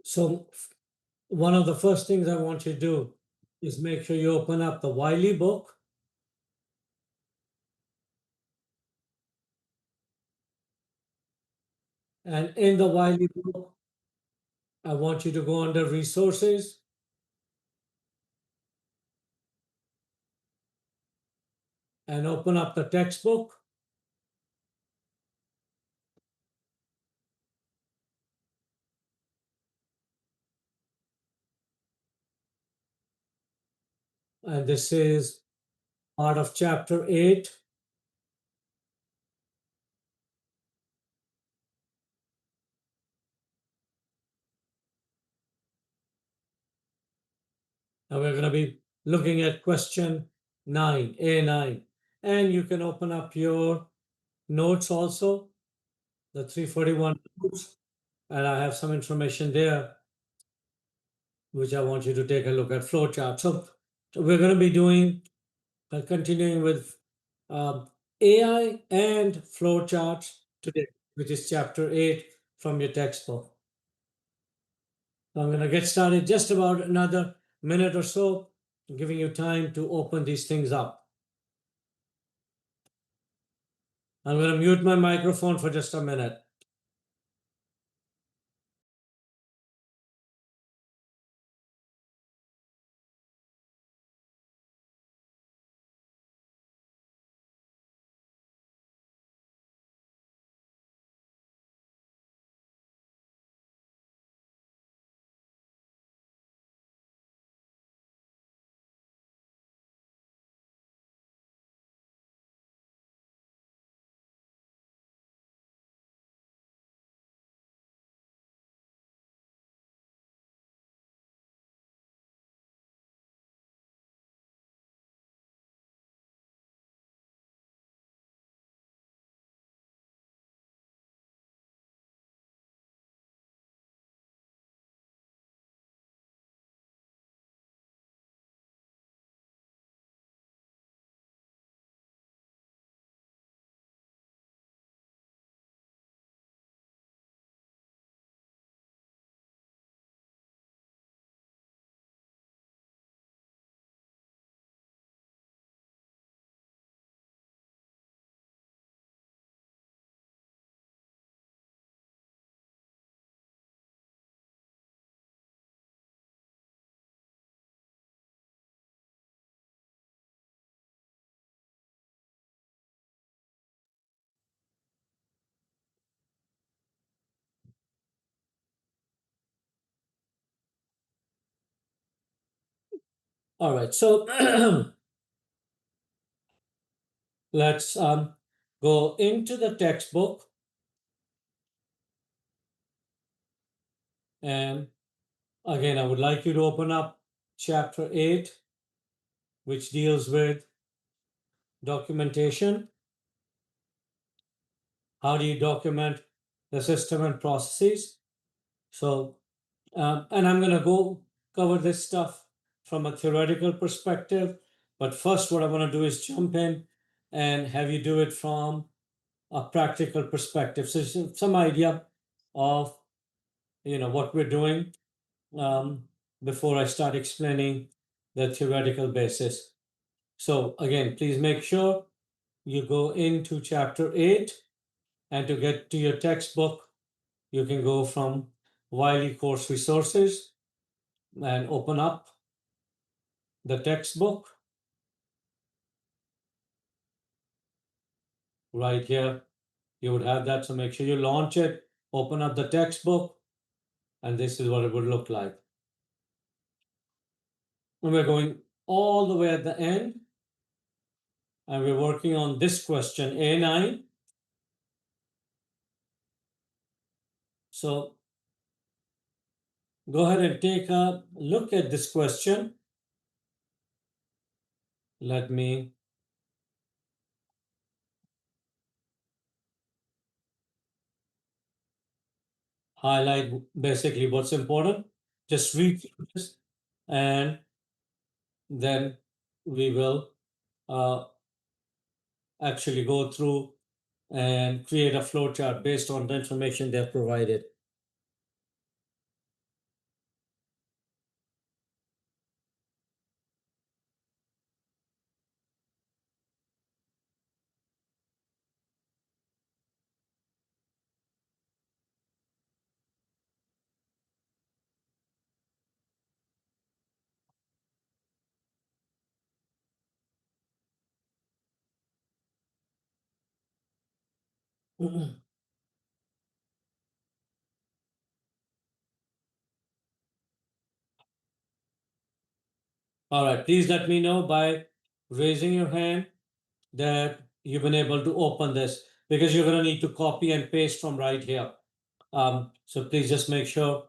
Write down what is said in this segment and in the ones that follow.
So one of the first things I want you to do is make sure you open up the Wiley book. And in the Wiley book, I want you to go under resources. And open up the textbook. And this is part of chapter 8. And we're going to be looking at question 9, A9. And you can open up your notes also, the 341 notes. And I have some information there, which I want you to take a look at flowchart. So we're going to be doing, continuing with AI and flowcharts today, which is chapter 8 from your textbook. So I'm going to get started just about another minute or so, giving you time to open these things up. I'm going to mute my microphone for just a minute. All right, so let's go into the textbook. And again, I would like you to open up chapter 8, which deals with documentation. How do you document the system and processes? So, and I'm going to go cover this stuff from a theoretical perspective. But first, what I want to do is jump in and have you do it from a practical perspective. So, some idea of what we're doing before I start explaining the theoretical basis. So again, please make sure you go into chapter 8, and to get to your textbook, you can go from Wiley Course Resources and open up the textbook right here. You would have that, so make sure you launch it, open up the textbook, and this is what it would look like. And we're going all the way at the end, and we're working on this question, A9. So go ahead and take a look at this question. Let me highlight basically what's important. Just read this, and then we will actually go through and create a flowchart based on the information they've provided. All right, please let me know by raising your hand that you've been able to open this, because you're going to need to copy and paste from right here. So please just make sure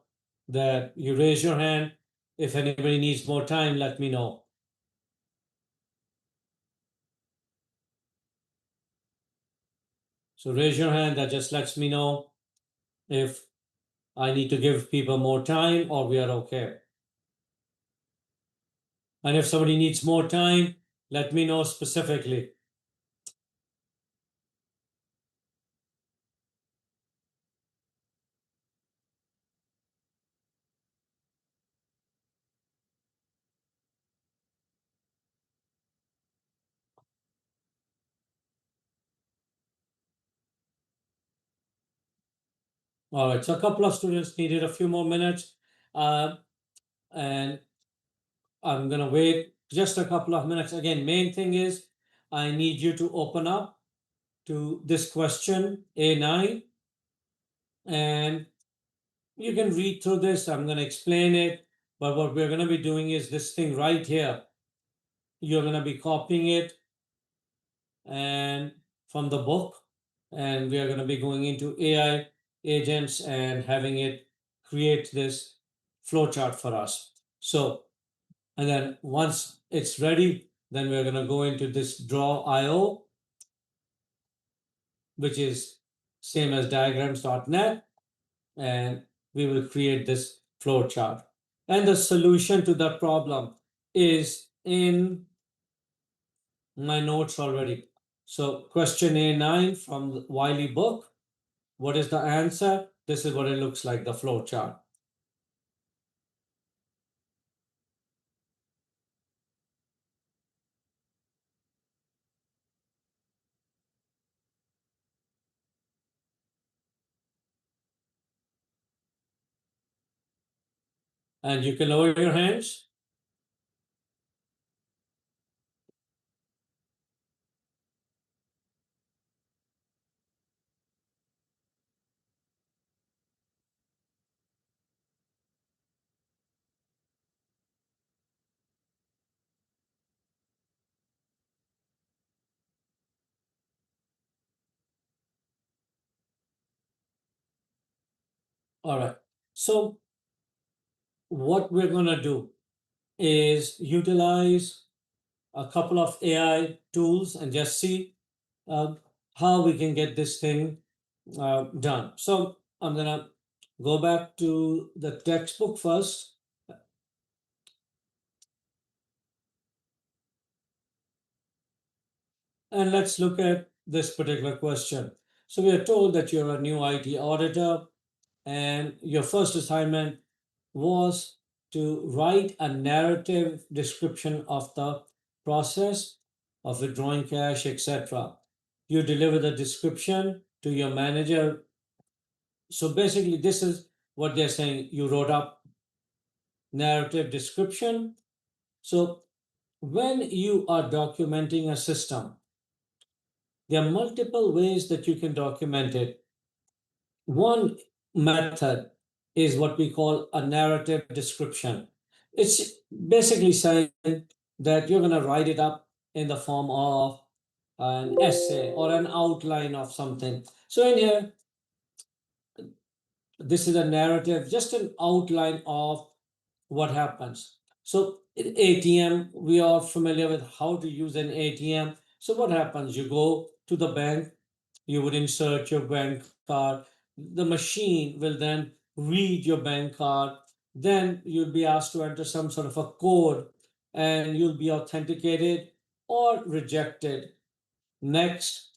that you raise your hand. If anybody needs more time, let me know. So raise your hand, that just lets me know if I need to give people more time or we are okay. And if somebody needs more time, let me know specifically. All right, so a couple of students needed a few more minutes, and I'm gonna wait just a couple of minutes. Again, main thing is I need you to open up to this question A9, and you can read through this. I'm gonna explain it, but what we're gonna be doing is this thing right here. You're gonna be copying it and from the book, and we are going to be going into AI agents and having it create this flowchart for us. So, and then once it's ready, then we're going to go into this draw IO, which is same as diagrams.net, and we will create this flowchart. And the solution to that problem is in my notes already. So question A9 from the Wiley book. What is the answer? This is what it looks like, the flow chart. And you can lower your hands. All right. So what we're going to do is utilize a couple of AI tools and just see uh, how we can get this thing done. So I'm going to go back to the textbook first. And let's look at this particular question. So we are told that you're a new IT auditor, and your first assignment was to write a narrative description of the process of withdrawing cash, etc. You deliver the description to your manager. So basically, this is what they're saying. You wrote up narrative description. So when you are documenting a system, there are multiple ways that you can document it. One method is what we call a narrative description. It's basically saying that you're going to write it up in the form of an essay or an outline of something. So, in here, this is a narrative, just an outline of what happens. So, in ATM, we are familiar with how to use an ATM. So, what happens? You go to the bank, you would insert your bank card. The machine will then read your bank card. Then you'll be asked to enter some sort of a code, and you'll be authenticated or rejected. Next,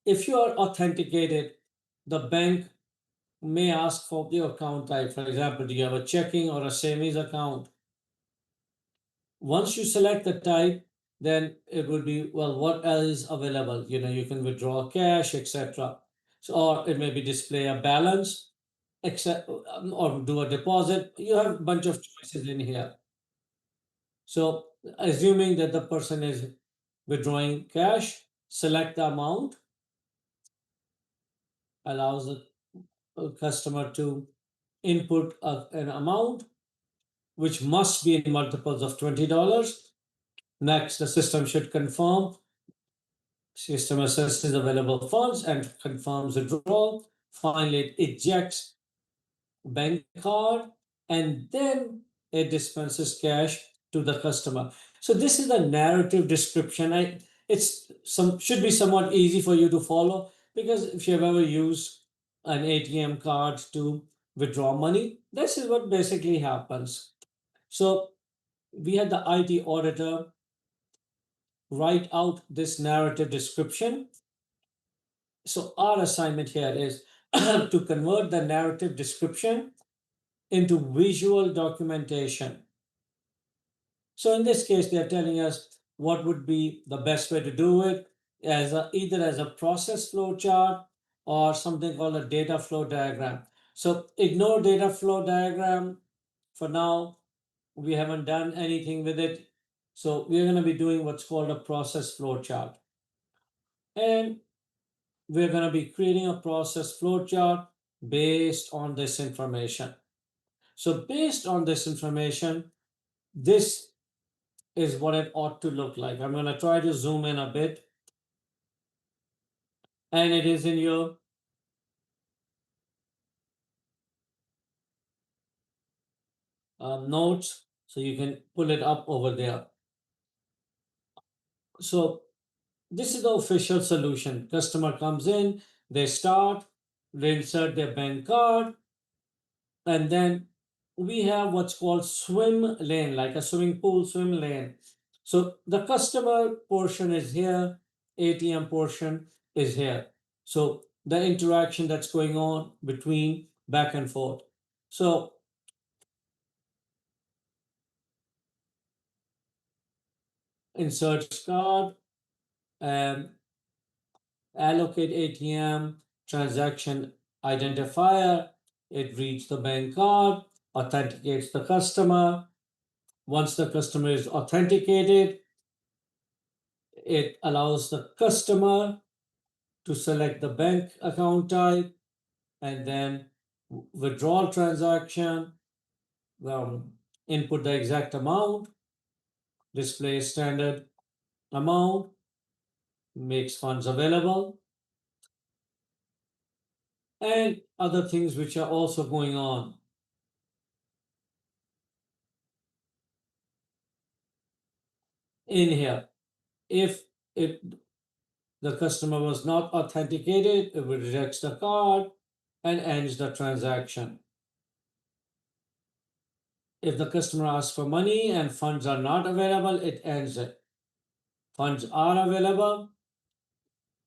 if you are authenticated, the bank may ask for the account type. For example, do you have a checking or a savings account? Once you select the type, then it would be, well, what else is available? You can withdraw cash, etc. So, or it may be display a balance, except or do a deposit. You have a bunch of choices in here. So, assuming that the person is withdrawing cash, select the amount. allows the customer to input an amount which must be in multiples of $20. Next, the system should confirm. System assesses available funds and confirms the draw. Finally, it ejects bank card and then it dispenses cash to the customer. So this is the narrative description. It's should be somewhat easy for you to follow, because if you've ever used an ATM card to withdraw money, this is what basically happens. So we had the IT auditor write out this narrative description. So our assignment here is to convert the narrative description into visual documentation. So in this case, they're telling us what would be the best way to do it, as either as a process flow chart or something called a data flow diagram. So ignore data flow diagram for now. We haven't done anything with it. So we're going to be doing what's called a process flow chart. And we're going to be creating a process flow chart based on this information. So based on this information, this is what it ought to look like. I'm going to try to zoom in a bit. And it is in your notes. So you can pull it up over there. So this is the official solution. Customer comes in, they start, they insert their bank card, and then we have what's called swim lane, like a swimming pool swim lane. So the customer portion is here, ATM portion is here. So the interaction that's going on between back and forth. So insert card and allocate ATM transaction identifier. It reads the bank card, authenticates the customer. Once the customer is authenticated, it allows the customer to select the bank account type and then withdrawal transaction, input the exact amount, display standard amount, makes funds available, and other things which are also going on. In here, if the customer was not authenticated, it rejects the card and ends the transaction. If the customer asks for money and funds are not available, it ends it. Funds are available,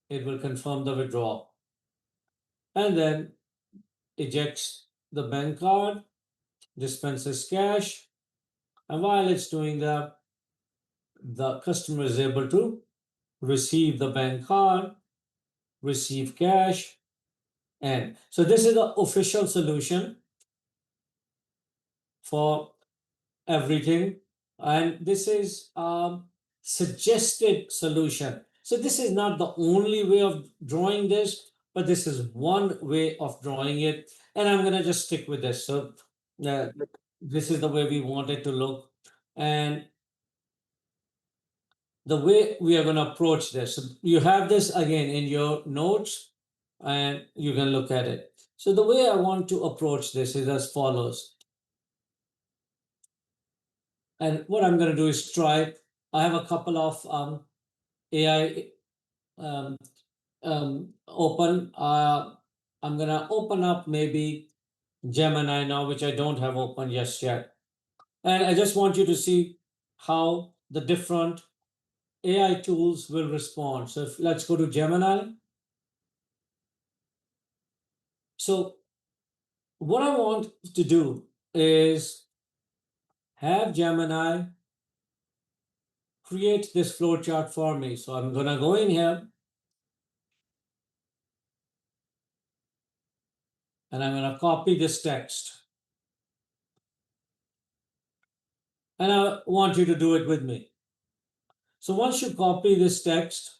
it will confirm the withdrawal. And then ejects the bank card, dispenses cash, and while it's doing that, the customer is able to receive the bank card, receive cash, and so this is the official solution for everything. And this is suggested solution. So this is not the only way of drawing this, but this is one way of drawing it. And I'm going to just stick with this. So this is the way we want it to look. And the way we are going to approach this, you have this again in your notes and you can look at it. So the way I want to approach this is as follows. And what I'm going to do is try, I have a couple of AI open. I'm going to open up maybe Gemini now, which I don't have open just yet. And I just want you to see how the different AI tools will respond. So let's go to Gemini. So what I want to do is have Gemini create this flowchart for me. So I'm going to go in here and I'm going to copy this text. And I want you to do it with me. So once you copy this text,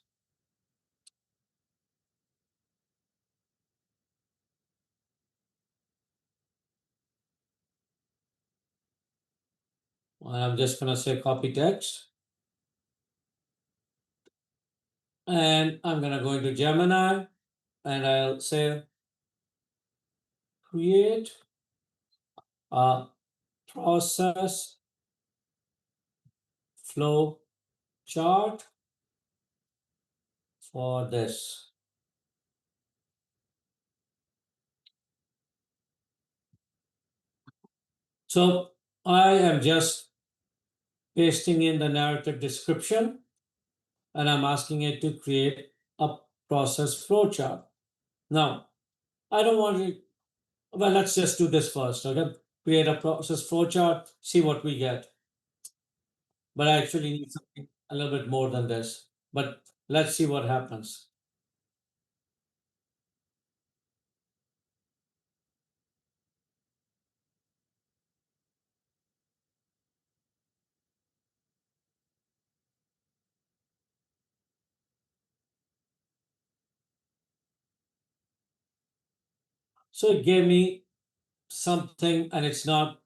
And I'm just gonna say copy text. And I'm gonna go into Gemini and I'll say create a process flow chart for this. So I am just pasting in the narrative description and I'm asking it to create a process flowchart. Now, I don't want to, well, let's just do this first, okay? Create a process flowchart, see what we get. But I actually need something a little bit more than this. But let's see what happens. So it gave me something, and it's not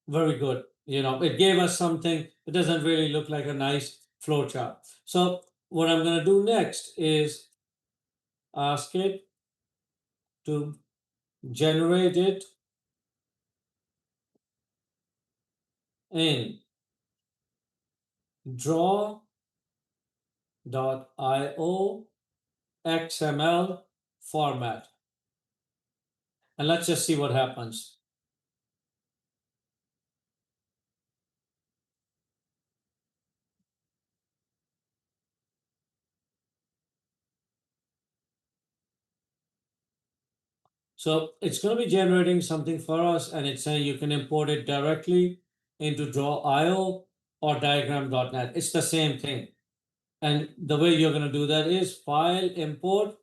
very good. It gave us something. It doesn't really look like a nice flowchart. So what I'm going to do next is ask it to generate it in draw.io XML format. And let's just see what happens. So it's going to be generating something for us, and it's saying you can import it directly into draw.io or diagram.net. It's the same thing. And the way you're going to do that is file import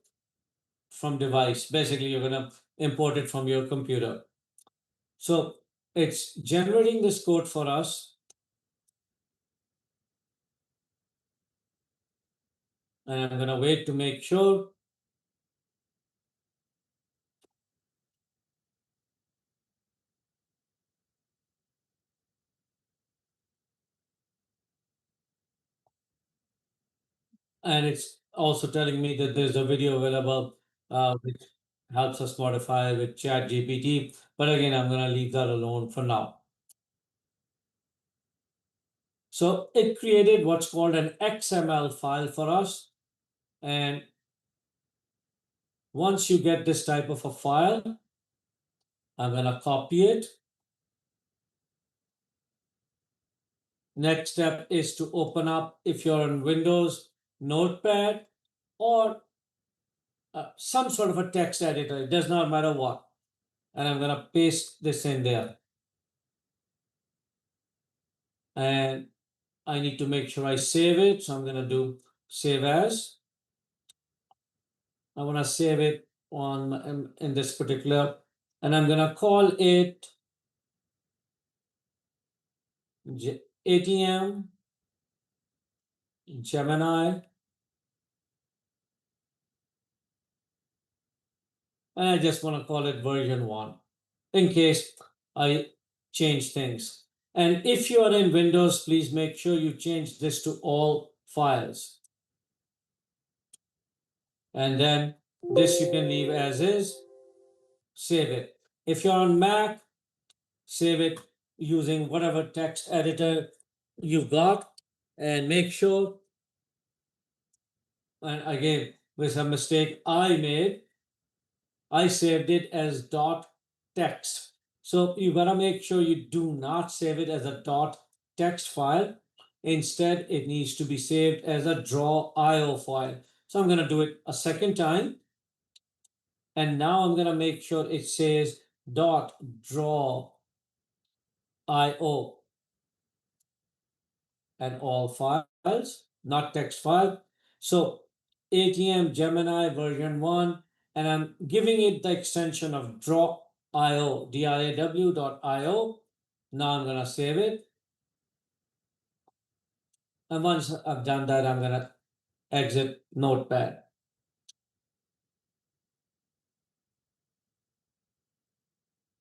from device. Basically, you're going to import it from your computer. So it's generating this code for us. And I'm going to wait to make sure. And it's also telling me that there's a video available which helps us modify with Chat GPT. But again, I'm going to leave that alone for now. So it created what's called an XML file for us. And once you get this type of a file, I'm going to copy it. Next step is to open up, if you're on Windows, Notepad or some sort of a text editor. It does not matter what. And I'm going to paste this in there. And I need to make sure I save it. So I'm going to do save as. I want to save it on in this particular, and I'm going to call it ATM Gemini. And I just want to call it version 1 in case I change things. And if you are in Windows, please make sure you change this to all files. And then this you can leave as is, save it. If you're on Mac, save it using whatever text editor you've got, and make sure, and again, with a mistake I made, I saved it as dot text. So you gotta make sure you do not save it as a dot text file. Instead, it needs to be saved as a draw.io file. So I'm gonna do it a second time. And now I'm gonna make sure it says dot draw.io and all files, not text file. So ATM Gemini version 1, and I'm giving it the extension of draw.io, DIAW.io. Now I'm gonna save it. And once I've done that, I'm gonna exit Notepad.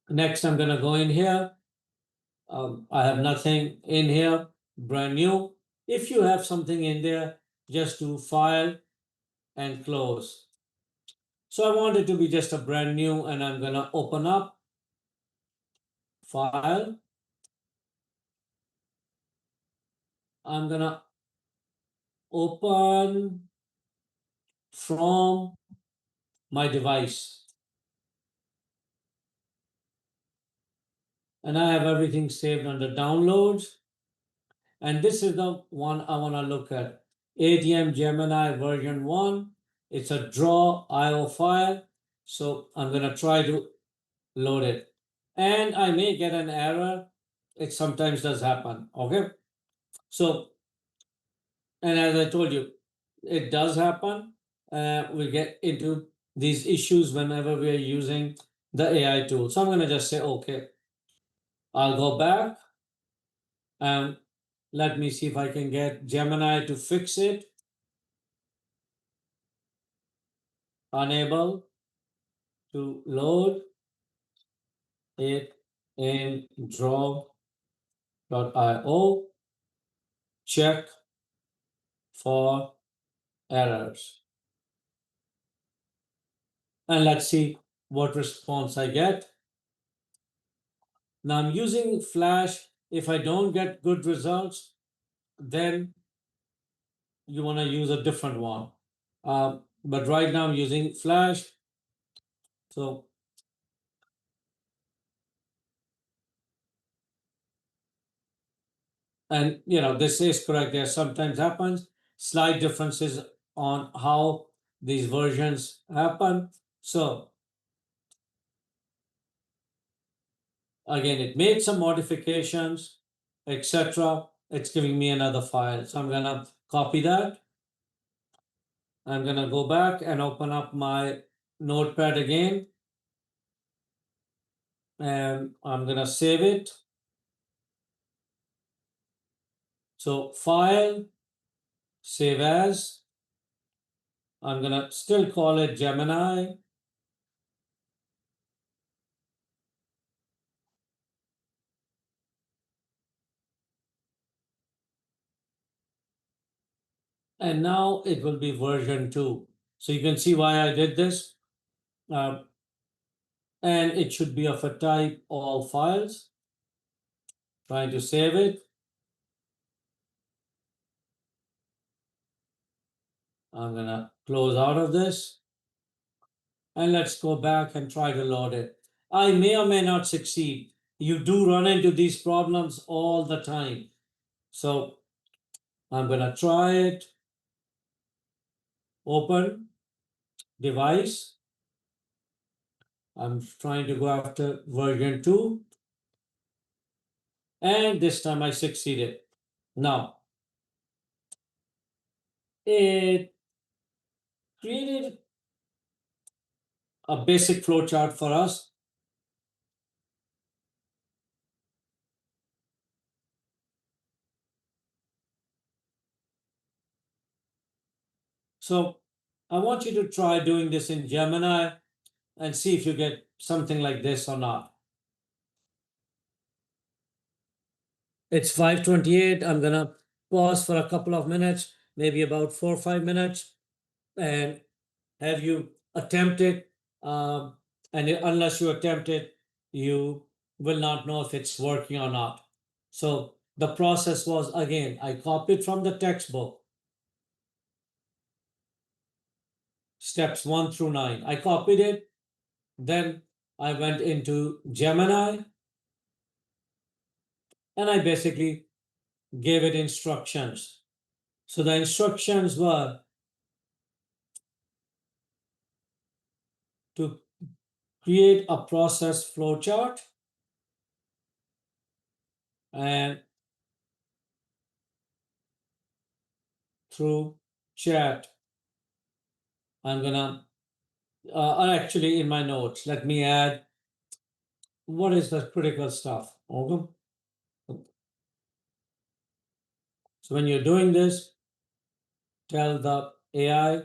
Next, I'm gonna go in here I have nothing in here, brand new. If you have something in there, just do file and close. So I want it to be just a brand new, and I'm gonna open up file. I'm gonna open from my device. And I have everything saved under downloads. And this is the one I want to look at. ATM Gemini version 1. It's a draw IO file. So I'm going to try to load it. And I may get an error. It sometimes does happen. Okay. So, and as I told you, it does happen. We get into these issues whenever we are using the AI tool. So I'm going to just say, okay, I'll go back and let me see if I can get Gemini to fix it. Unable to load it in draw.io. Check for errors. And let's see what response I get. Now I'm using Flash. If I don't get good results, then you want to use a different one. But right now I'm using Flash. So, and this is correct. There sometimes happens slight differences on how these versions happen. So again, it made some modifications, etc. It's giving me another file. So I'm gonna copy that. I'm gonna go back and open up my notepad again. And I'm gonna save it. So file, save as. I'm gonna still call it Gemini. And now it will be version 2. So you can see why I did this. And it should be of a type all files. Trying to save it. I'm gonna close out of this. And let's go back and try to load it. I may or may not succeed. You do run into these problems all the time. So I'm gonna try it. Open device. I'm trying to go after version 2. And this time I succeeded. Now, it created a basic flowchart for us. So I want you to try doing this in Gemini and see if you get something like this or not. It's 5:28. I'm gonna pause for a couple of minutes, maybe about 4 or 5 minutes, and have you attempt it. And unless you attempt it, you will not know if it's working or not. So the process was, again, I copied from the textbook, steps 1 through 9. I copied it, then I went into Gemini, and I basically gave it instructions. So the instructions were to create a process flowchart and through chat, I'm gonna actually in my notes, let me add what is the critical stuff. Okay. So when you're doing this, tell the AI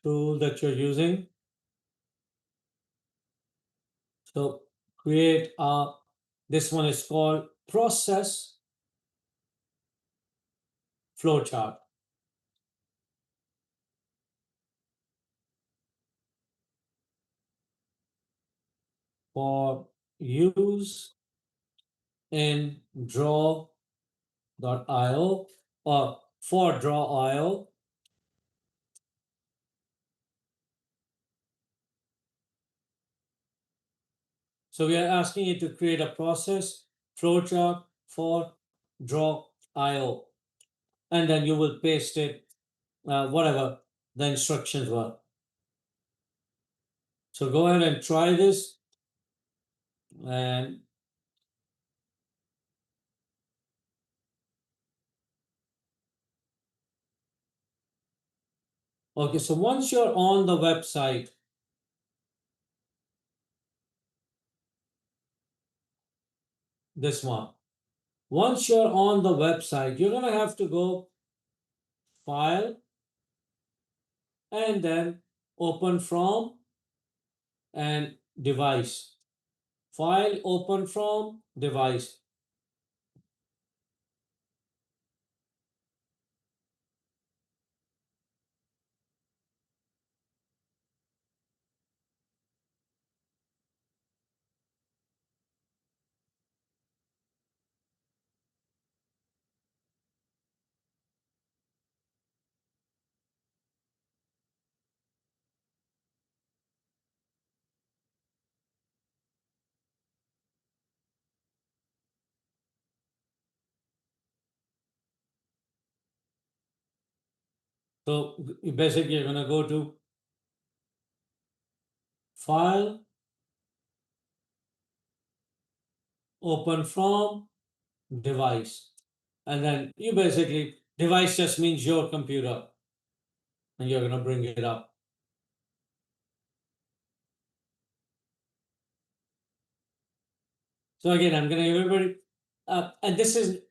tool that you're using. So create this one is called process flowchart. For use in draw.io or for draw.io. So we are asking it to create a process flowchart for draw.io, and then you will paste it, whatever the instructions were. So go ahead and try this. And okay, so once you're on the website, this one, once you're on the website, you're going to have to go file and then open from and device. File, open from, device. So basically, you're going to go to file, open from, device. And then you basically, device just means your computer, and you're going to bring it up. So again, I'm going to give everybody, and this is,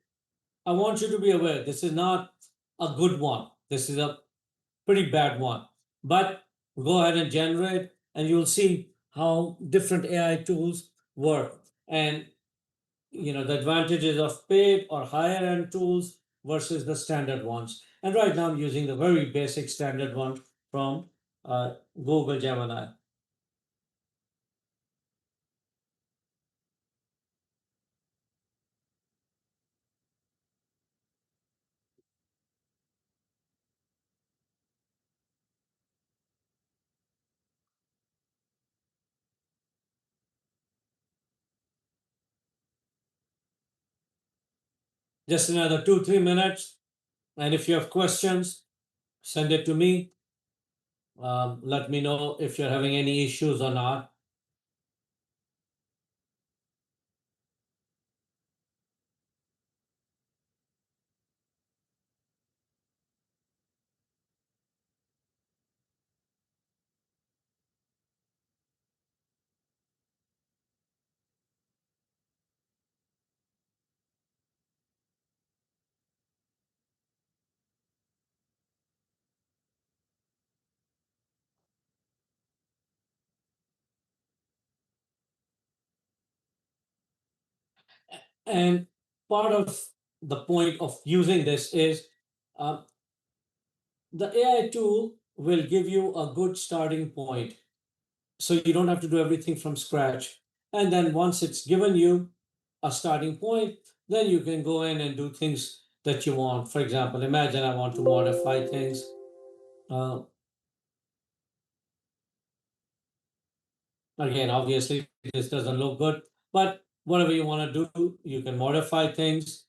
I want you to be aware, this is not a good one. This is a pretty bad one. But go ahead and generate, and you'll see how different AI tools work. And the advantages of paid or higher end tools versus the standard ones. And right now I'm using the very basic standard one from Google Gemini. Just another 2-3 minutes. And if you have questions, send it to me. Let me know if you're having any issues or not. And part of the point of using this is uh, the AI tool will give you a good starting point. So you don't have to do everything from scratch. And then once it's given you a starting point, then you can go in and do things that you want. For example, imagine I want to modify things. Uh, Again, obviously, this doesn't look good, but whatever you want to do, you can modify things.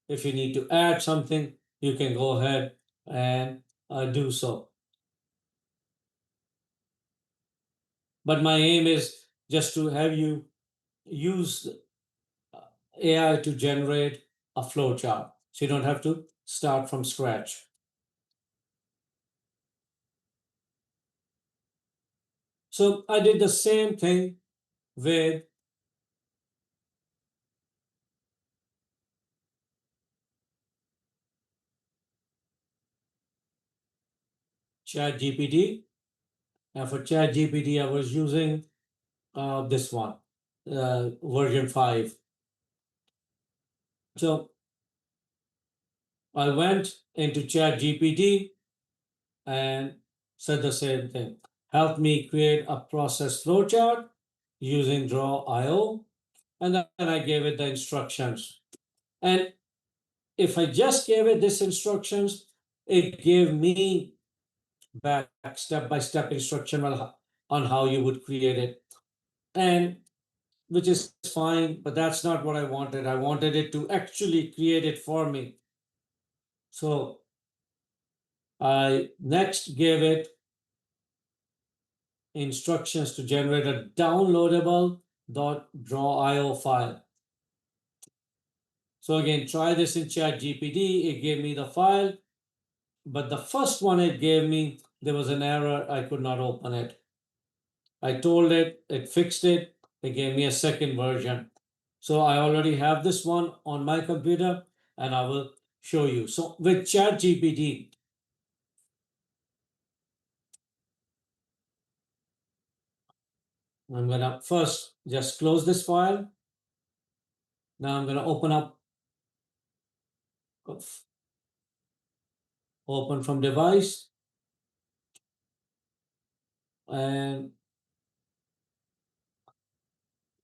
If you need to add something, you can go ahead and do so. But my aim is just to have you use AI to generate a flowchart. So you don't have to start from scratch. So I did the same thing with ChatGPT. And for ChatGPT, I was using this one. version 5. So I went into ChatGPT and said the same thing. Help me create a process flowchart using draw.io. And then I gave it the instructions. And if I just gave it this instructions, it gave me back step-by-step instruction on how you would create it. And which is fine, but that's not what I wanted. I wanted it to actually create it for me. So I next gave it instructions to generate a downloadable .draw.io file. So again, try this in ChatGPT. It gave me the file, but the first one it gave me, there was an error. I could not open it. I told it, it fixed it. It gave me a second version. So I already have this one on my computer and I will show you. So with ChatGPT, I'm gonna first just close this file. Now I'm gonna open from device, and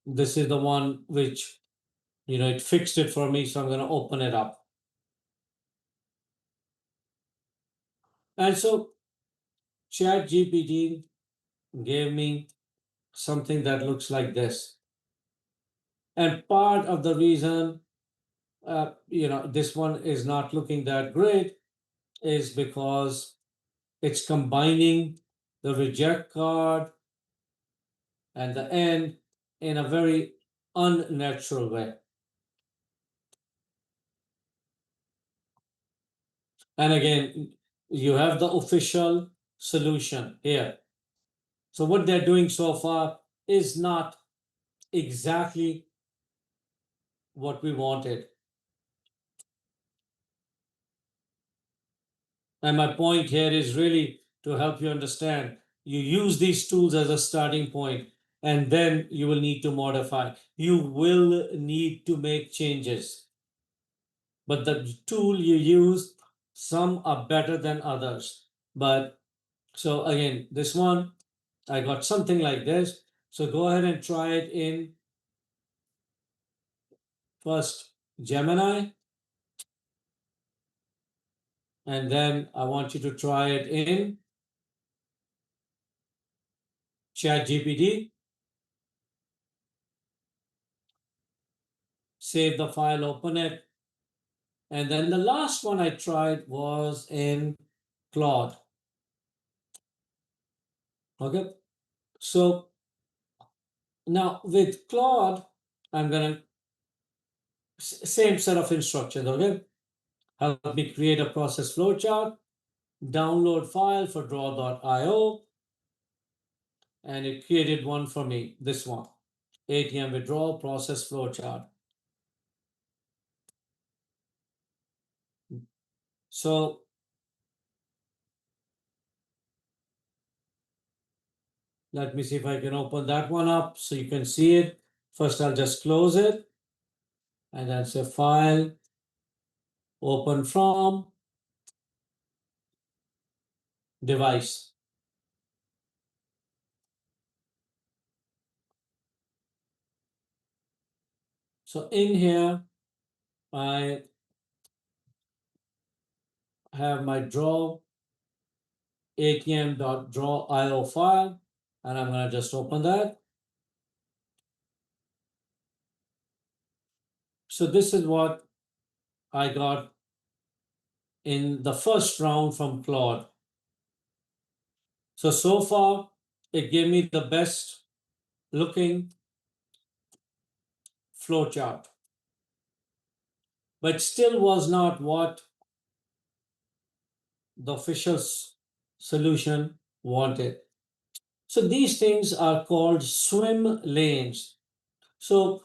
this is the one which, it fixed it for me. So I'm gonna open it up. And so ChatGPT gave me something that looks like this. And part of the reason, this one is not looking that great is because it's combining the reject card and the end in a very unnatural way. And again, you have the official solution here. So what they're doing so far is not exactly what we wanted. And my point here is really to help you understand. You use these tools as a starting point, and then you will need to modify. You will need to make changes. But the tool you use, some are better than others. But so again, this one, I got something like this. So go ahead and try it in first Gemini, and then I want you to try it in ChatGPT. Save the file, open it. And then the last one I tried was in Claude. Okay. So now with Claude, I'm going to, same set of instructions. Okay. Help me create a process flowchart, download file for draw.io. And it created one for me, this one, ATM withdrawal process flowchart. So let me see if I can open that one up so you can see it. First, I'll just close it and then say file, open from device. So in here, I have my draw atm.draw.io file, and I'm going to just open that. So this is what I got in the first round from Claude. So far, it gave me the best looking flowchart, but still was not what the official solution wanted. So these things are called swim lanes. So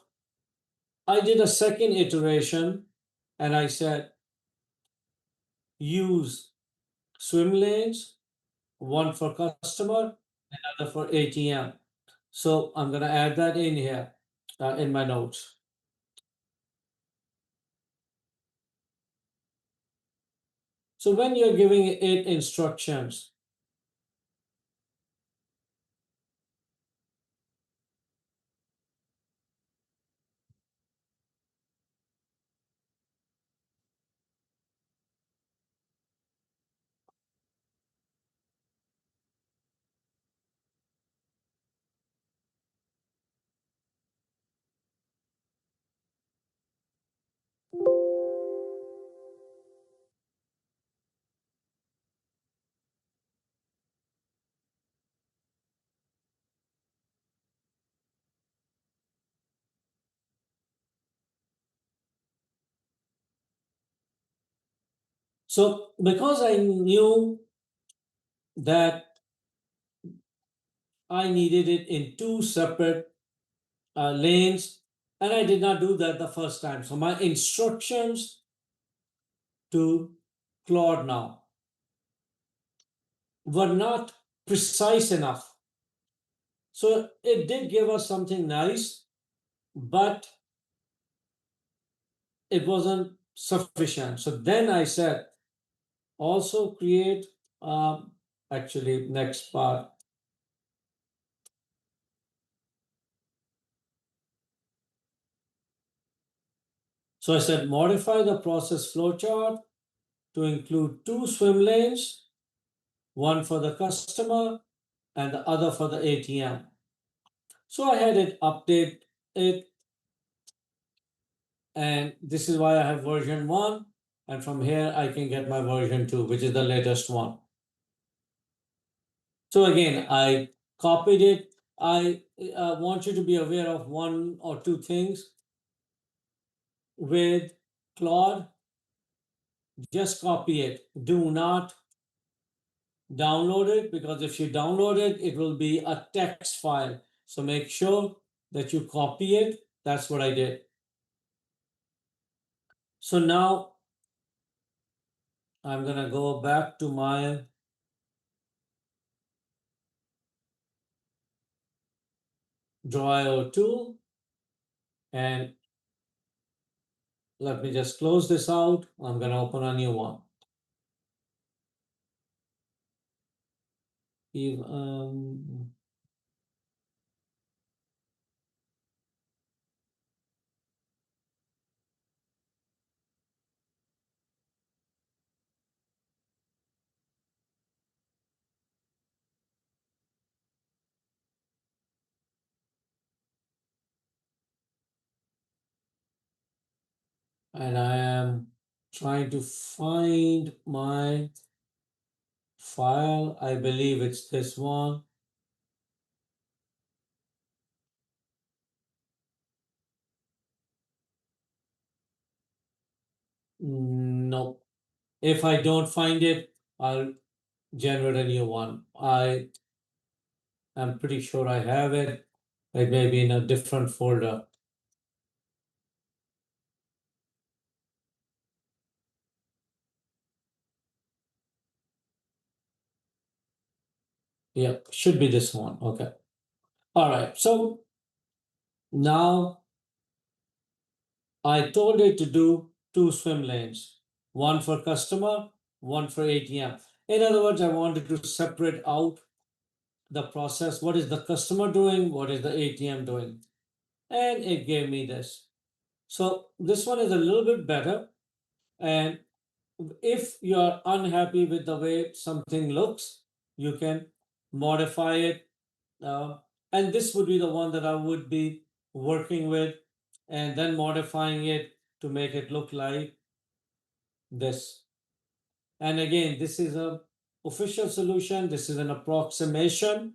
I did a second iteration and I said, use swim lanes, one for customer, another for ATM. So I'm going to add that in here. in my notes. So when you're giving it instructions, so because I knew that I needed it in two separate lanes, and I did not do that the first time. So my instructions to Claude now were not precise enough. So it did give us something nice, but it wasn't sufficient. So then I said, also create, actually, next part. So I said, modify the process flowchart to include two swim lanes, one for the customer and the other for the ATM. So I had it update it, and this is why I have version 1, and from here I can get my version 2, which is the latest one. So again, I copied it. I want you to be aware of one or two things with Claude. Just copy it. Do not download it, because if you download it, it will be a text file. So make sure that you copy it. That's what I did. So now I'm gonna go back to my Draw tool, and let me just close this out. I'm gonna open a new one. And I am trying to find my file. I believe it's this one. No. If I don't find it, I'll generate a new one. I am pretty sure I have it. It may be in a different folder. Yeah, should be this one. Okay. All right. So now I told it to do two swim lanes, one for customer, one for ATM. In other words, I wanted to separate out the process. What is the customer doing? What is the ATM doing? And it gave me this. So this one is a little bit better. And if you're unhappy with the way something looks, you can modify it. And this would be the one that I would be working with, and then modifying it to make it look like this. And again, this is a official solution. This is an approximation.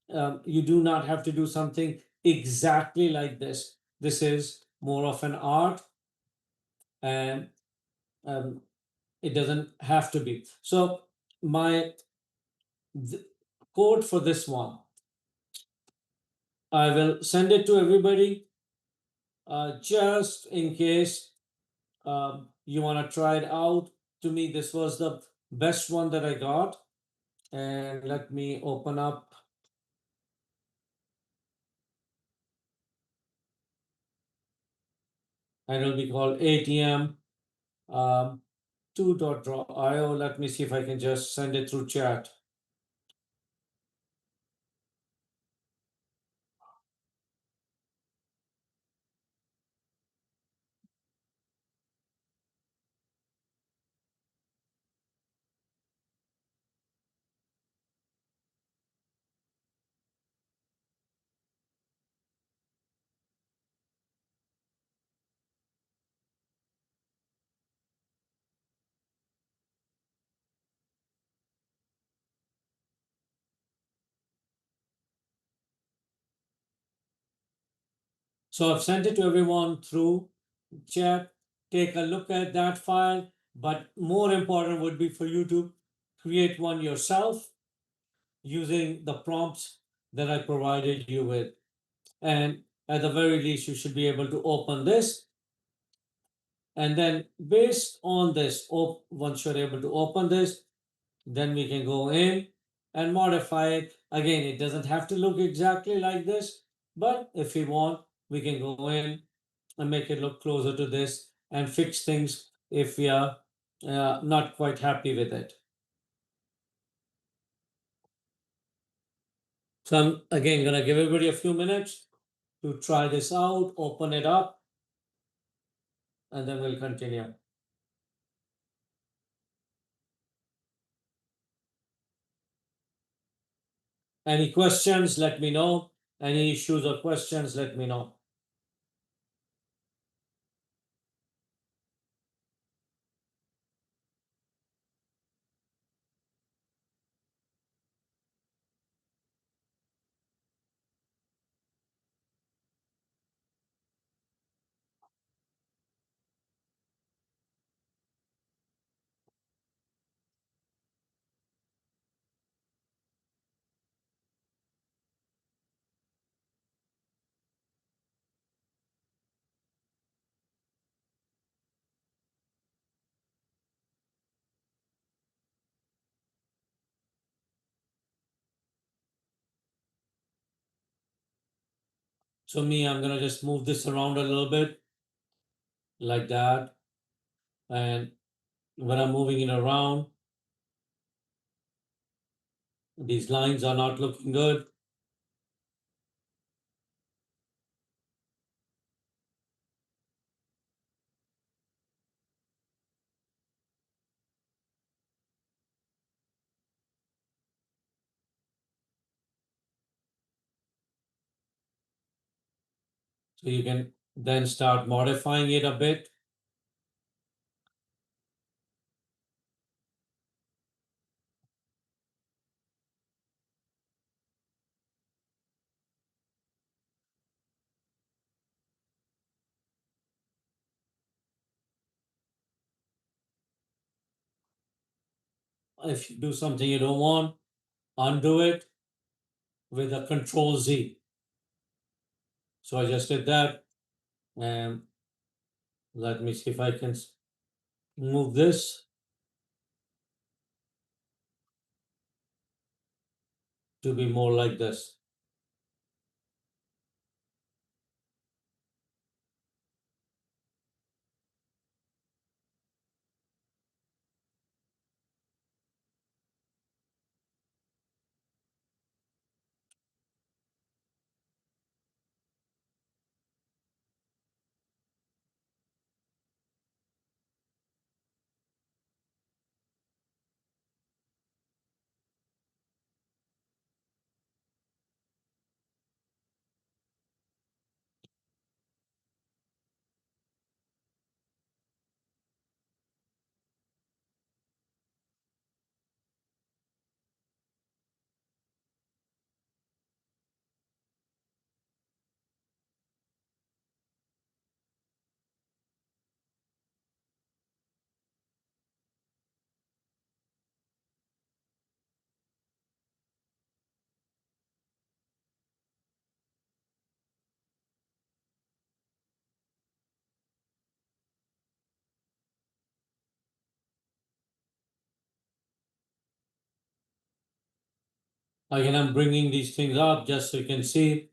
You do not have to do something exactly like this. This is more of an art, and um, it doesn't have to be. So my code for this one, I will send it to everybody, just in case you want to try it out. To me, this was the best one that I got. And let me open up and it'll be called ATM 2.io. Let me see if I can just send it through chat. So I've sent it to everyone through chat. Take a look at that file, but more important would be for you to create one yourself using the prompts that I provided you with. And at the very least, you should be able to open this. And then based on this, once you're able to open this, then we can go in and modify it. Again, it doesn't have to look exactly like this, but if we want, we can go in and make it look closer to this and fix things if we are not quite happy with it. So I'm again gonna give everybody a few minutes to try this out, open it up, and then we'll continue. Any questions, let me know. Any issues or questions, let me know. So me, I'm gonna just move this around a little bit like that. And when I'm moving it around, these lines are not looking good. So you can then start modifying it a bit. If you do something you don't want, undo it with a Control Z. So I just did that, and let me see if I can move this to be more like this. Again, I'm bringing these things up just so you can see.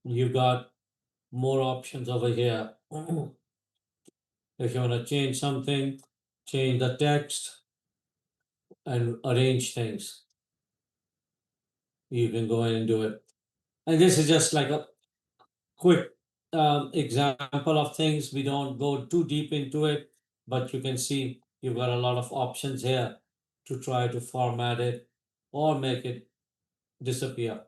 You've got more options over here. If you want to change something, change the text and arrange things, you can go in and do it. And this is just like a quick example of things. We don't go too deep into it, but you can see you've got a lot of options here to try to format it or make it disappear.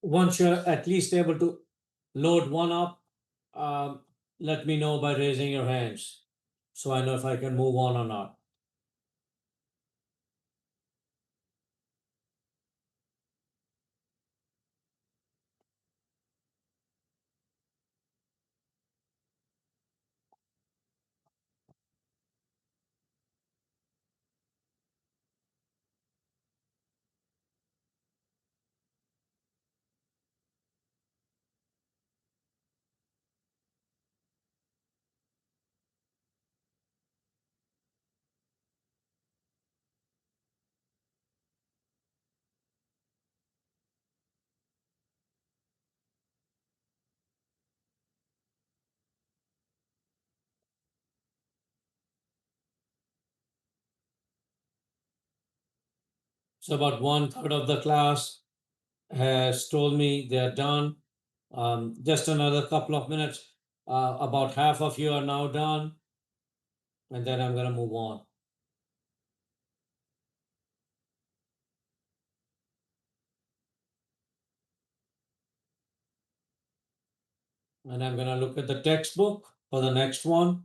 Once you're at least able to load one up, um, let me know by raising your hands so I know if I can move on or not. So about 1/3 of the class has told me they're done. Just another couple of minutes. About half of you are now done, and then I'm going to move on. And I'm going to look at the textbook for the next one.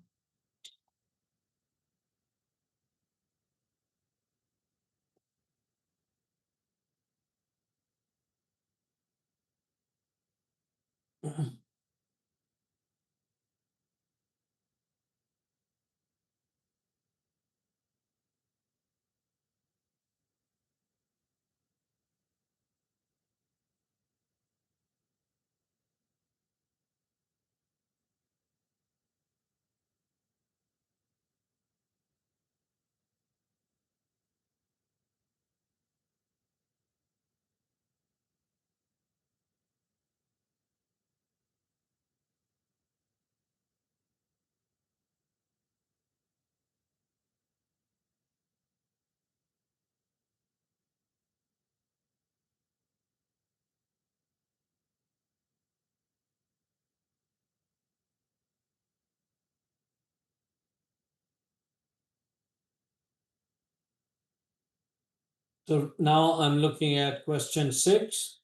So now I'm looking at question 6.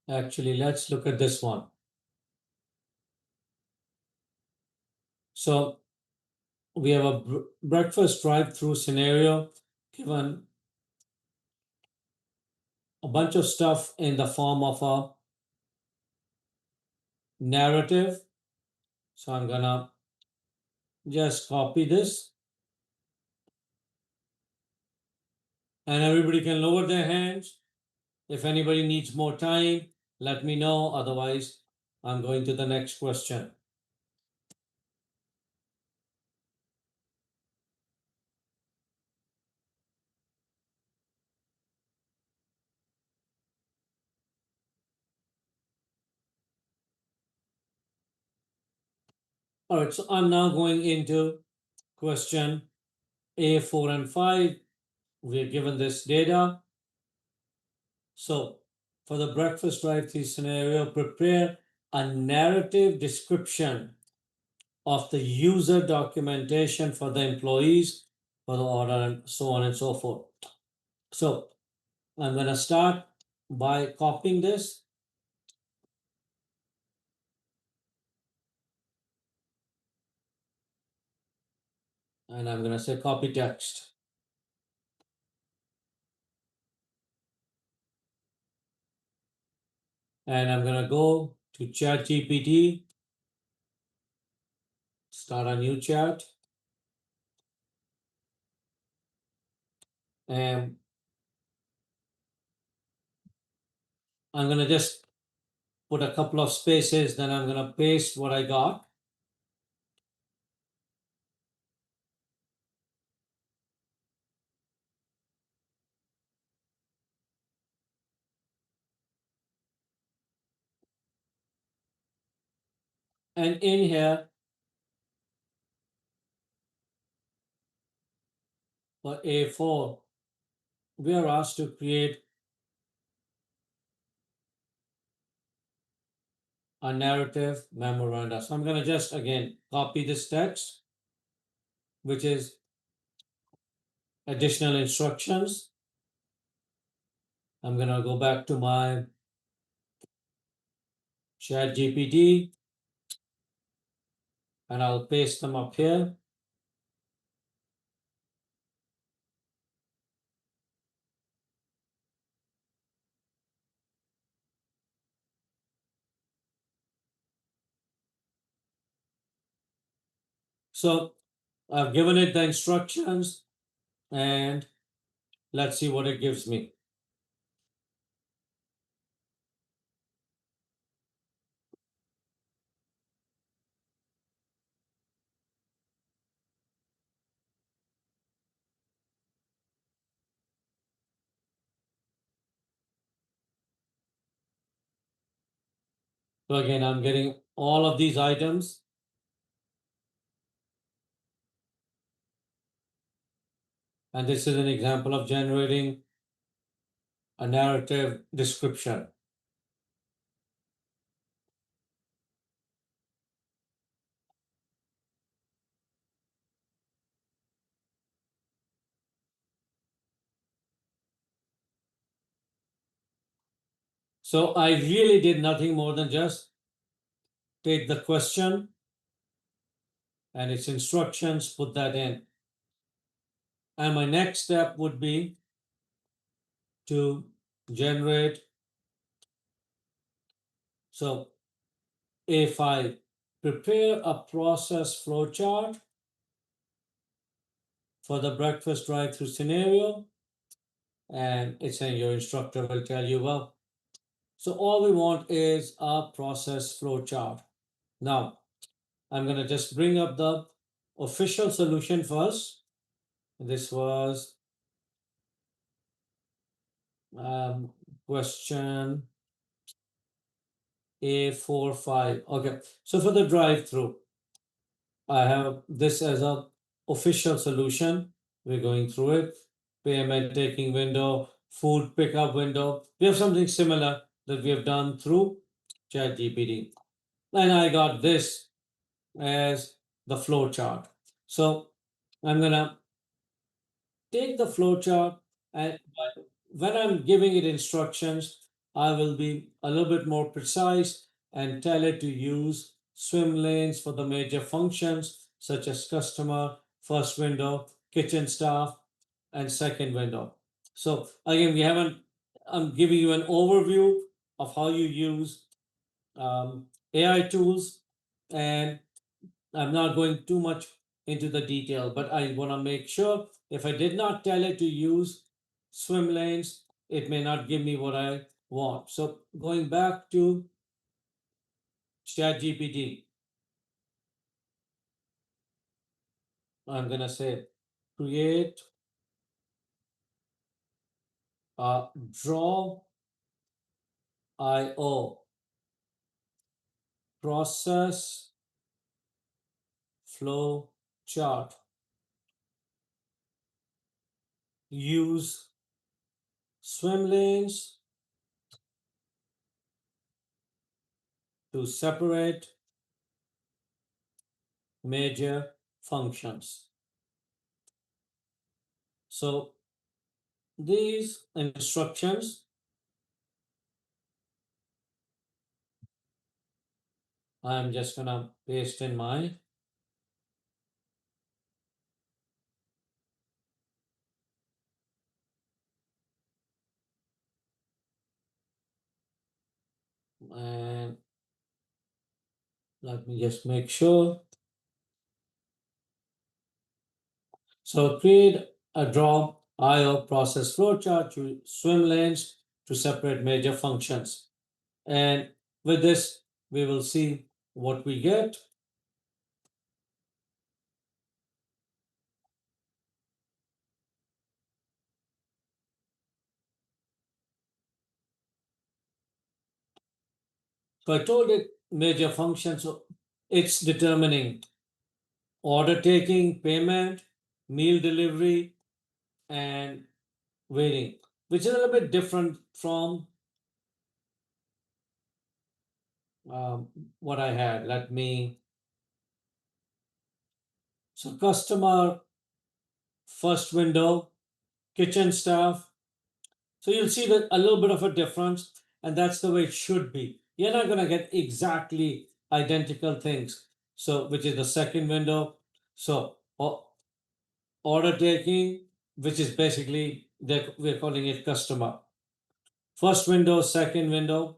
Actually, let's look at this one. So we have a breakfast drive-through scenario given a bunch of stuff in the form of a narrative. So I'm gonna just copy this, and everybody can lower their hands. If anybody needs more time, let me know. Otherwise, I'm going to the next question. All right, so I'm now going into question A4 and 5. We're given this data. So for the breakfast drive-through scenario, prepare a narrative description of the user documentation for the employees for the order and so on and so forth. So I'm going to start by copying this. And I'm going to say copy text. And I'm going to go to ChatGPT, start a new chat. And I'm going to just put a couple of spaces, then I'm going to paste what I got. And in here, for A4, we are asked to create a narrative memoranda. So I'm going to just again copy this text, which is additional instructions. I'm going to go back to my chat GPT and I'll paste them up here. So I've given it the instructions and let's see what it gives me. So again, I'm getting all of these items. And this is an example of generating a narrative description. So I really did nothing more than just take the question and its instructions, put that in. And my next step would be to generate. So if I prepare a process flowchart for the breakfast drive-through scenario, and it's saying your instructor will tell you, well, so all we want is a process flowchart. Now, I'm going to just bring up the official solution first. This was question A45. Okay, so for the drive-through, I have this as a official solution. We're going through it. Payment taking window, food pickup window. We have something similar that we have done through ChatGPT. And I got this as the flow chart. So I'm gonna take the flowchart and when I'm giving it instructions, I will be a little bit more precise and tell it to use swim lanes for the major functions such as customer, first window, kitchen staff, and second window. So again, I'm giving you an overview of how you use AI tools, and I'm not going too much into the detail, but I want to make sure if I did not tell it to use swim lanes, it may not give me what I want. So going back to ChatGPT, I'm going to say create a draw IO process flow chart. Use swim lanes to separate major functions. So these instructions I'm just gonna paste in my and let me just make sure. So create a draw IO process flowchart to swim lanes to separate major functions. And with this, we will see what we get. So I told it major functions, so it's determining order taking, payment, meal delivery, and waiting, which is a little bit different from um, what I had. Let me, so customer, first window, kitchen staff. So you'll see that a little bit of a difference, and that's the way it should be. You're not going to get exactly identical things. So, which is the second window. So, order taking, which is basically we're calling it customer. First window, second window,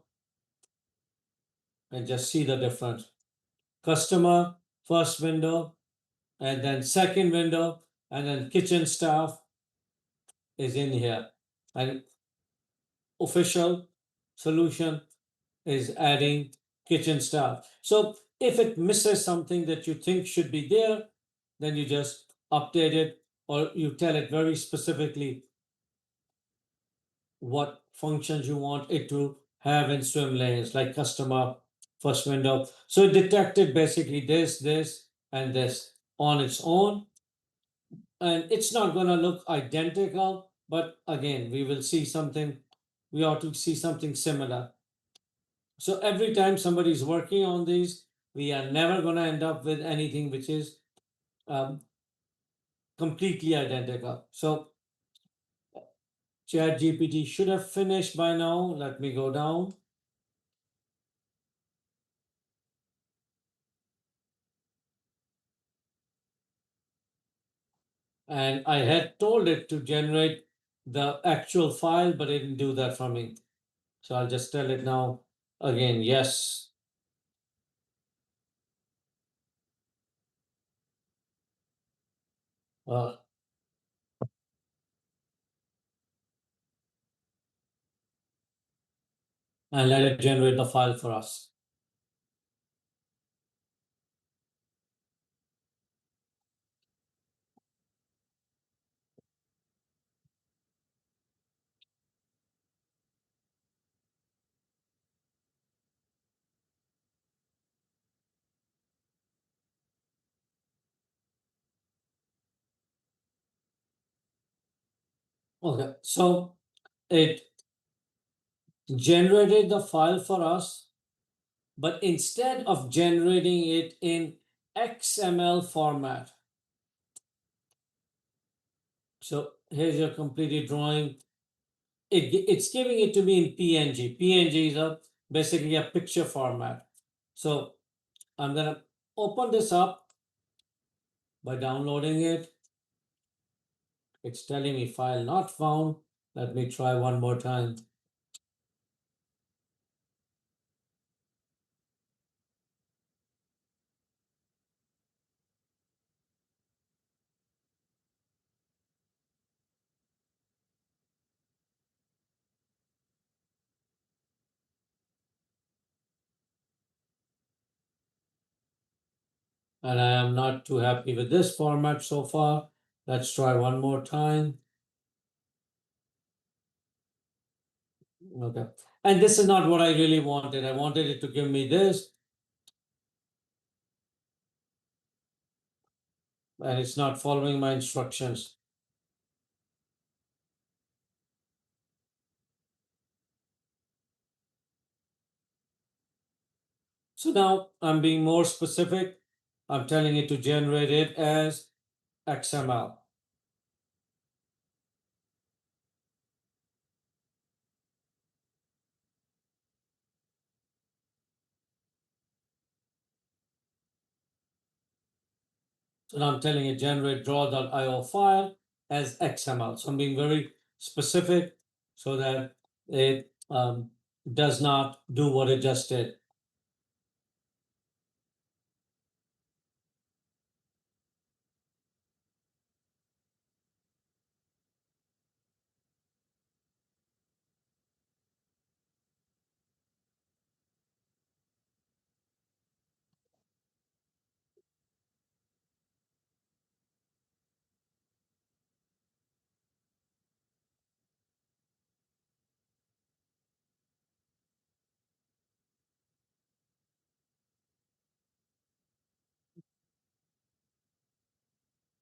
and just see the difference. Customer, first window, and then second window, and then kitchen staff is in here. And official solution is adding kitchen staff. So if it misses something that you think should be there, then you just update it or you tell it very specifically what functions you want it to have in swim lanes, like customer, first window. So it detected basically this, and this on its own. And it's not going to look identical, but again, we will see something, we ought to see something similar. So every time somebody is working on these, we are never going to end up with anything which is um, completely identical. So ChatGPT should have finished by now. Let me go down. And I had told it to generate the actual file, but it didn't do that for me. So I'll just tell it now again, yes. Uh, and let it generate the file for us. Okay, so it generated the file for us, but instead of generating it in XML format, so here's your completed drawing. It's giving it to me in PNG. PNG is basically a picture format. So I'm gonna open this up by downloading it. It's telling me file not found. Let me try one more time. And I am not too happy with this format so far. Let's try one more time. Okay. And this is not what I really wanted. I wanted it to give me this. And it's not following my instructions. So now I'm being more specific. I'm telling it to generate it as XML. So now I'm telling it generate draw.io file as XML. So I'm being very specific so that it does not do what it just did.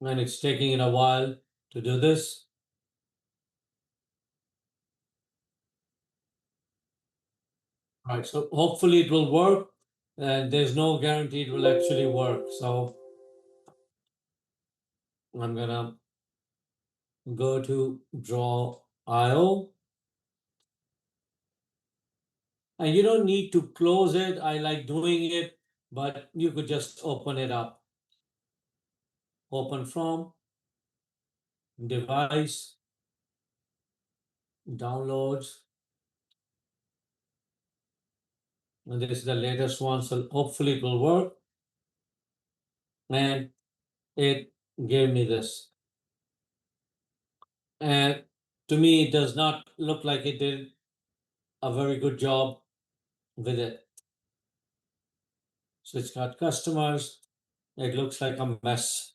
And it's taking it a while to do this. Right, so hopefully it will work, and there's no guarantee it will actually work. So I'm gonna go to draw IO. And you don't need to close it. I like doing it, but you could just open it up. Open from device, downloads. And this is the latest one, so hopefully it will work. And it gave me this. And to me, it does not look like it did a very good job with it. So it's got customers. It looks like a mess.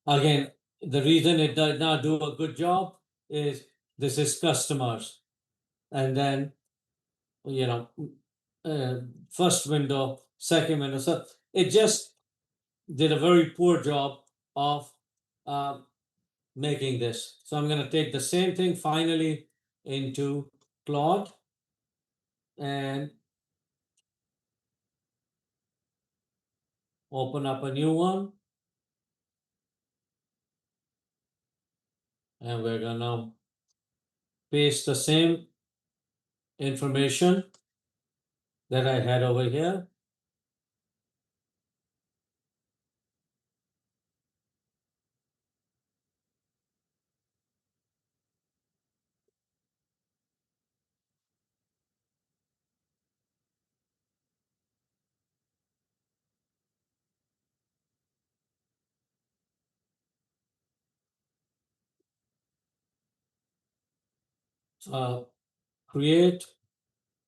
Again, the reason it did not do a good job is this is customers. And then, you know, first window, second window. So it just did a very poor job of uh, making this. So I'm going to take the same thing finally into Claude and open up a new one. And we're going to paste the same information that I had over here. Create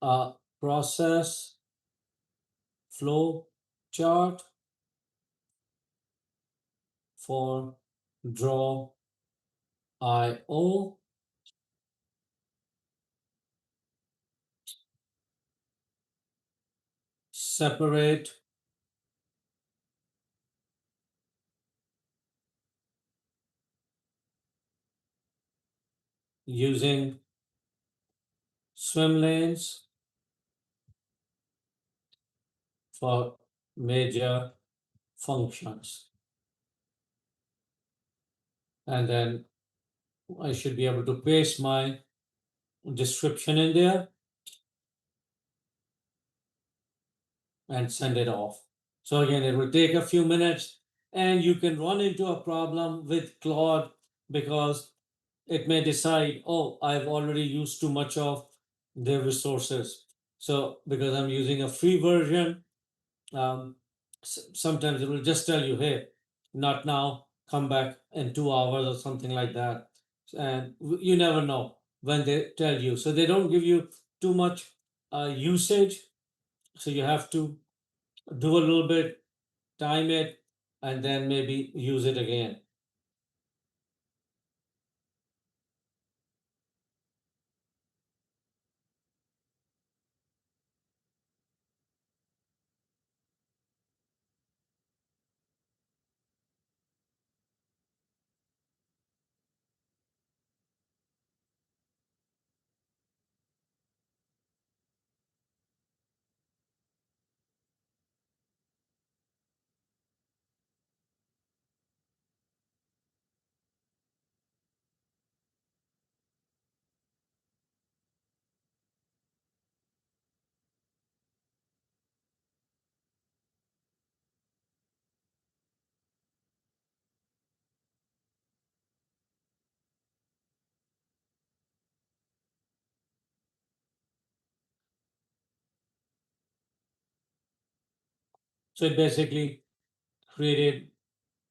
a process flow chart for draw IO. Separate using swim lanes for major functions. And then I should be able to paste my description in there and send it off. So again, it will take a few minutes and you can run into a problem with Claude because it may decide, oh, I've already used too much of their resources. So because I'm using a free version, sometimes it will just tell you, hey, not now, come back in 2 hours or something like that. And you never know when they tell you. So they don't give you too much usage. So you have to do a little bit, time it, and then maybe use it again. So it basically created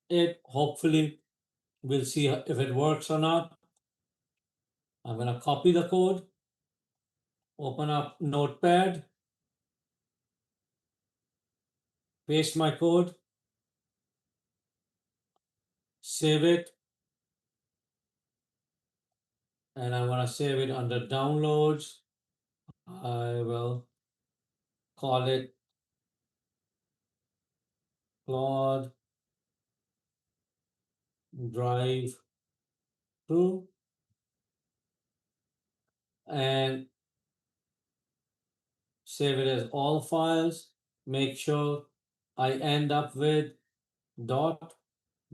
it. Hopefully, we'll see if it works or not. I'm going to copy the code, open up Notepad, paste my code, save it, and I want to save it under downloads. I will call it Claude Drive Through, and save it as all files. Make sure I end up with dot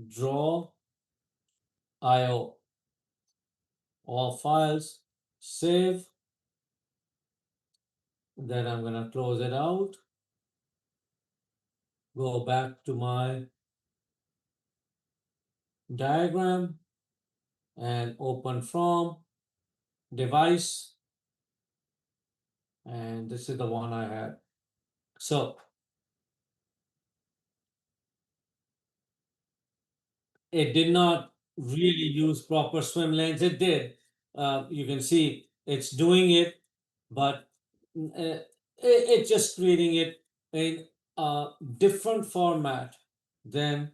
draw IO. All files, save. Then I'm going to close it out. Go back to my diagram and open from device. And this is the one I had. So it did not really use proper swim lanes. It did. You can see it's doing it, but it's just creating it in a different format than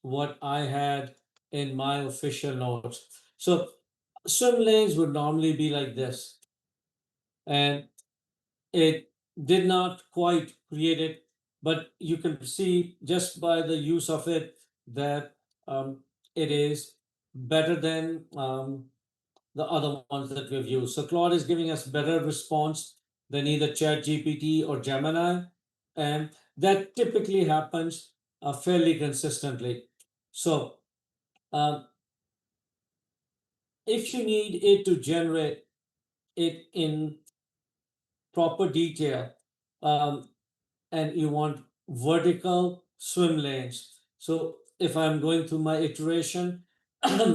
what I had in my official notes. So swim lanes would normally be like this, and it did not quite create it, but you can see just by the use of it that it is better than the other ones that we've used. So Claude is giving us better response than either ChatGPT or Gemini, and that typically happens fairly consistently. So if you need it to generate it in proper detail, and you want vertical swim lanes. So if I'm going through my iteration,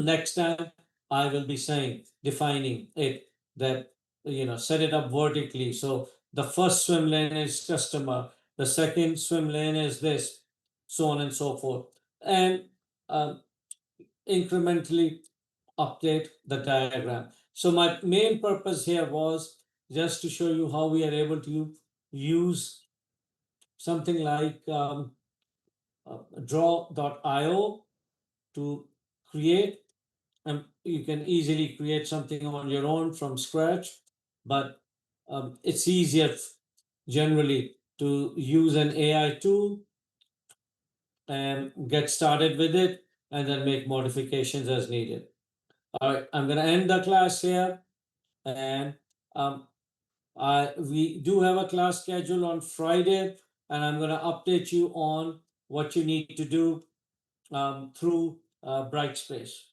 next time I will be saying, defining it that, set it up vertically. So the first swim lane is customer, the second swim lane is this, so on and so forth. And incrementally update the diagram. So my main purpose here was just to show you how we are able to use something like draw.io to create, and you can easily create something on your own from scratch, but it's easier generally to use an AI tool and get started with it and then make modifications as needed. All right, I'm going to end the class here, and um, we do have a class schedule on Friday, and I'm going to update you on what you need to do through Brightspace.